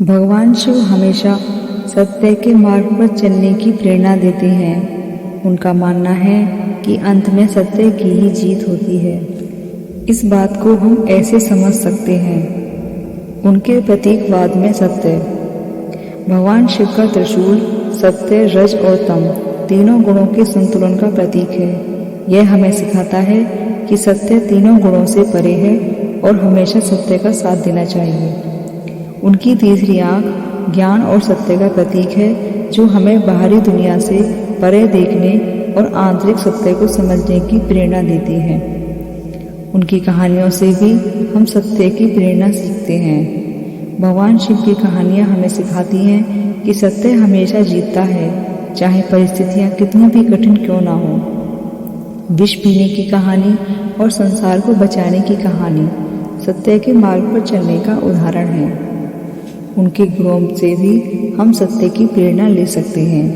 भगवान शिव हमेशा सत्य के मार्ग पर चलने की प्रेरणा देते हैं। उनका मानना है कि अंत में सत्य की ही जीत होती है। इस बात को हम ऐसे समझ सकते हैं। उनके प्रतीकवाद में सत्य। भगवान शिव का त्रिशूल सत्य, रज और तम तीनों गुणों के संतुलन का प्रतीक है। यह हमें सिखाता है कि सत्य तीनों गुणों से परे है और हमेशा सत्य का साथ देना चाहिए। उनकी तीसरी आंख ज्ञान और सत्य का प्रतीक है, जो हमें बाहरी दुनिया से परे देखने और आंतरिक सत्य को समझने की प्रेरणा देती है। उनकी कहानियों से भी हम सत्य की प्रेरणा सीखते हैं। भगवान शिव की कहानियाँ हमें सिखाती हैं कि सत्य हमेशा जीतता है, चाहे परिस्थितियाँ कितनी भी कठिन क्यों ना हो। विष पीने की कहानी और संसार को बचाने की कहानी सत्य के मार्ग पर चलने का उदाहरण है। उनके गुणों से भी हम सत्य की प्रेरणा ले सकते हैं।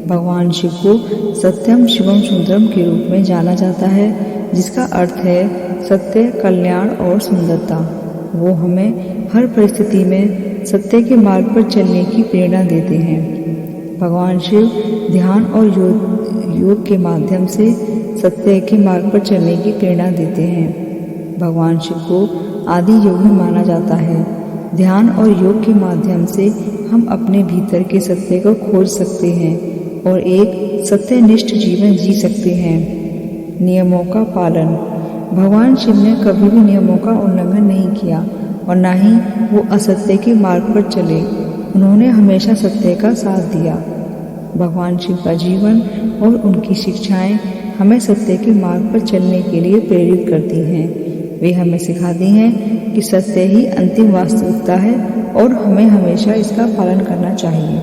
भगवान शिव को सत्यम शिवम सुंदरम के रूप में जाना जाता है, जिसका अर्थ है सत्य, कल्याण और सुंदरता। वो हमें हर परिस्थिति में सत्य के मार्ग पर चलने की प्रेरणा देते हैं। भगवान शिव ध्यान और योग के माध्यम से सत्य के मार्ग पर चलने की प्रेरणा देते हैं। भगवान शिव को आदि योगी माना जाता है। ध्यान और योग के माध्यम से हम अपने भीतर के सत्य को खोज सकते हैं और एक सत्यनिष्ठ जीवन जी सकते हैं। नियमों का पालन। भगवान शिव ने कभी भी नियमों का उल्लंघन नहीं किया और न ही वो असत्य के मार्ग पर चले। उन्होंने हमेशा सत्य का साथ दिया। भगवान शिव का जीवन और उनकी शिक्षाएं हमें सत्य के मार्ग पर चलने के लिए प्रेरित करती हैं। वे हमें सिखाती हैं कि सत्य ही अंतिम वास्तविकता है और हमें हमेशा इसका पालन करना चाहिए।